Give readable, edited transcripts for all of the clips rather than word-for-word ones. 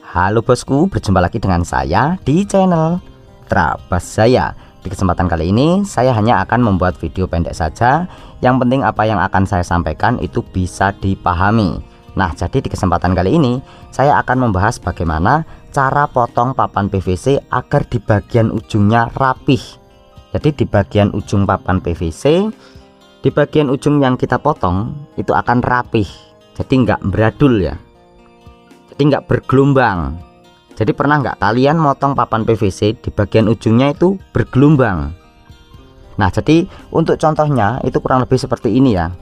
Halo bosku, berjumpa lagi dengan saya di channel Trabas Jaya. Di kesempatan kali ini saya hanya akan membuat video pendek saja. Yang penting apa yang akan saya sampaikan itu bisa dipahami. Nah, jadi di kesempatan kali ini saya akan membahas bagaimana cara potong papan PVC agar di bagian ujungnya rapih. Jadi di bagian ujung papan PVC, di bagian ujung yang kita potong itu akan rapih. Jadi nggak beradul ya. Jadi nggak bergelombang. Jadi pernah nggak kalian motong papan PVC di bagian ujungnya itu bergelombang? Nah, jadi untuk contohnya itu kurang lebih seperti ini ya.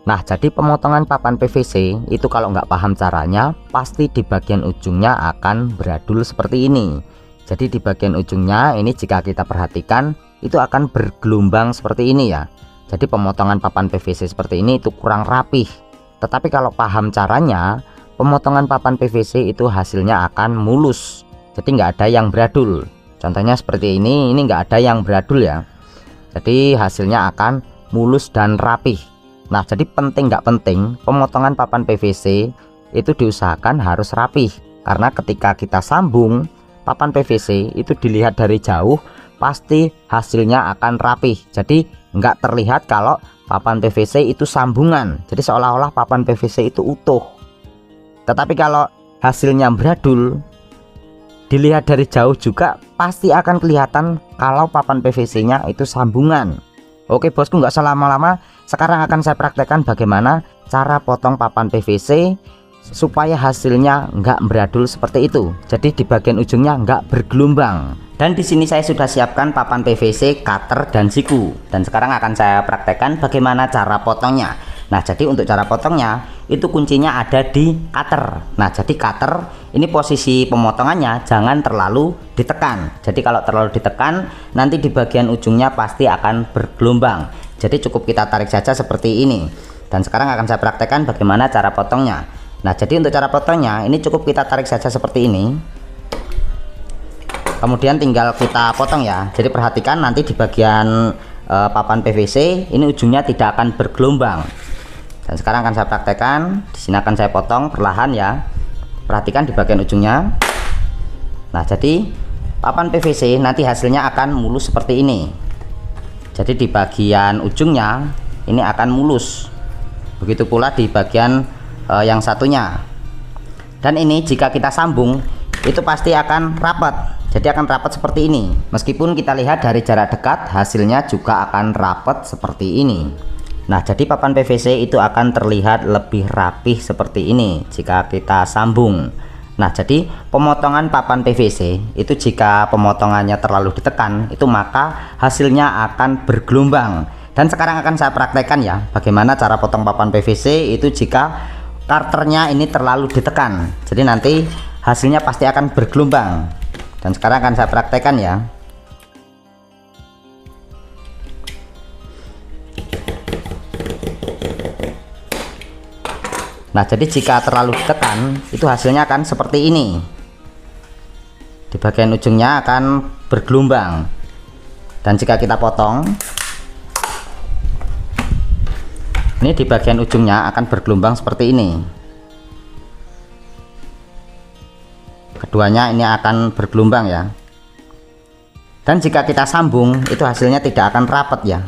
Nah, jadi pemotongan papan PVC itu kalau nggak paham caranya pasti di bagian ujungnya akan beradul seperti ini. Jadi di bagian ujungnya ini jika kita perhatikan itu akan bergelombang seperti ini ya. Jadi pemotongan papan PVC seperti ini itu kurang rapih. Tetapi kalau paham caranya, pemotongan papan PVC itu hasilnya akan mulus. Jadi nggak ada yang beradul. Contohnya seperti ini nggak ada yang beradul ya. Jadi hasilnya akan mulus dan rapih. Nah, jadi penting nggak penting, pemotongan papan PVC itu diusahakan harus rapih. Karena ketika kita sambung, papan PVC itu dilihat dari jauh, pasti hasilnya akan rapih. Jadi nggak terlihat kalau papan PVC itu sambungan, jadi seolah-olah papan PVC itu utuh. Tetapi kalau hasilnya beradul, dilihat dari jauh juga pasti akan kelihatan kalau papan PVC nya itu sambungan. Oke bosku, nggak usah lama-lama, sekarang akan saya praktekkan bagaimana cara potong papan PVC supaya hasilnya nggak beradul seperti itu. Jadi di bagian ujungnya nggak bergelombang. Dan di sini saya sudah siapkan papan PVC, cutter dan siku. Dan sekarang akan saya praktekkan bagaimana cara potongnya. Nah, jadi untuk cara potongnya itu kuncinya ada di cutter. Nah, jadi cutter ini posisi pemotongannya jangan terlalu ditekan. Jadi kalau terlalu ditekan nanti di bagian ujungnya pasti akan bergelombang. Jadi cukup kita tarik saja seperti ini. Dan sekarang akan saya praktekkan bagaimana cara potongnya. Nah, jadi untuk cara potongnya ini cukup kita tarik saja seperti ini. Kemudian tinggal kita potong ya. Jadi perhatikan nanti di bagian papan PVC ini ujungnya tidak akan bergelombang. Dan sekarang akan saya praktekkan. Di sini akan saya potong perlahan ya. Perhatikan di bagian ujungnya. Nah, jadi papan PVC nanti hasilnya akan mulus seperti ini. Jadi di bagian ujungnya ini akan mulus. Begitu pula di bagian yang satunya. Dan ini jika kita sambung itu pasti akan rapat. Jadi akan rapat seperti ini. Meskipun kita lihat dari jarak dekat hasilnya juga akan rapat seperti ini. Nah, jadi papan PVC itu akan terlihat lebih rapih seperti ini jika kita sambung. Nah, jadi pemotongan papan PVC itu jika pemotongannya terlalu ditekan itu maka hasilnya akan bergelombang. Dan sekarang akan saya praktekkan ya bagaimana cara potong papan PVC itu jika karternya ini terlalu ditekan. Jadi nanti hasilnya pasti akan bergelombang. Dan sekarang akan saya praktekkan ya. Nah, jadi jika terlalu ditekan itu hasilnya akan seperti ini. Di bagian ujungnya akan bergelombang. Dan jika kita potong, ini di bagian ujungnya akan bergelombang seperti ini. Keduanya ini akan bergelombang ya. Dan jika kita sambung itu hasilnya tidak akan rapat ya.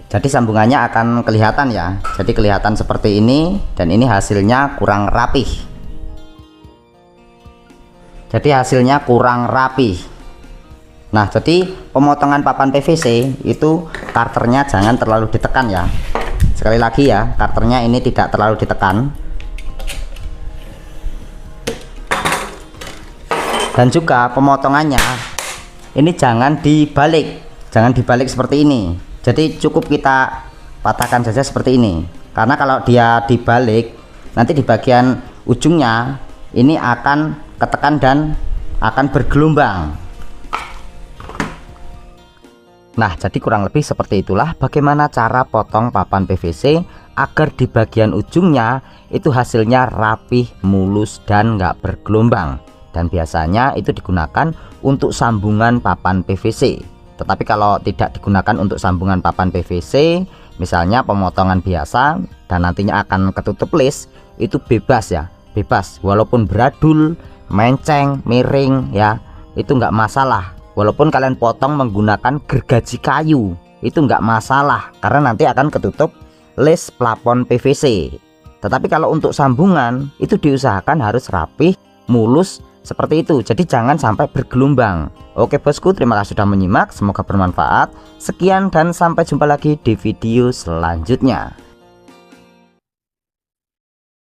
Jadi sambungannya akan kelihatan ya. Jadi kelihatan seperti ini dan ini hasilnya kurang rapih. Jadi hasilnya kurang rapih. Nah, jadi pemotongan papan PVC itu karternya jangan terlalu ditekan ya. Sekali lagi ya, karternya ini tidak terlalu ditekan. Dan juga pemotongannya ini jangan dibalik seperti ini. Jadi cukup kita patahkan saja seperti ini. Karena kalau dia dibalik nanti di bagian ujungnya ini akan ketekan dan akan bergelombang. Nah, jadi kurang lebih seperti itulah bagaimana cara potong papan PVC agar di bagian ujungnya itu hasilnya rapih, mulus dan nggak bergelombang. Dan biasanya itu digunakan untuk sambungan papan PVC. Tetapi kalau tidak digunakan untuk sambungan papan PVC, misalnya pemotongan biasa dan nantinya akan ketutup list, itu bebas ya. bebas, walaupun beradul, menceng, miring ya, itu nggak masalah. Walaupun kalian potong menggunakan gergaji kayu, itu nggak masalah karena nanti akan ketutup list plafon PVC. Tetapi kalau untuk sambungan itu diusahakan harus rapih, mulus seperti itu, jadi jangan sampai bergelombang. Oke bosku, terima kasih sudah menyimak, semoga bermanfaat. Sekian dan sampai jumpa lagi di video selanjutnya.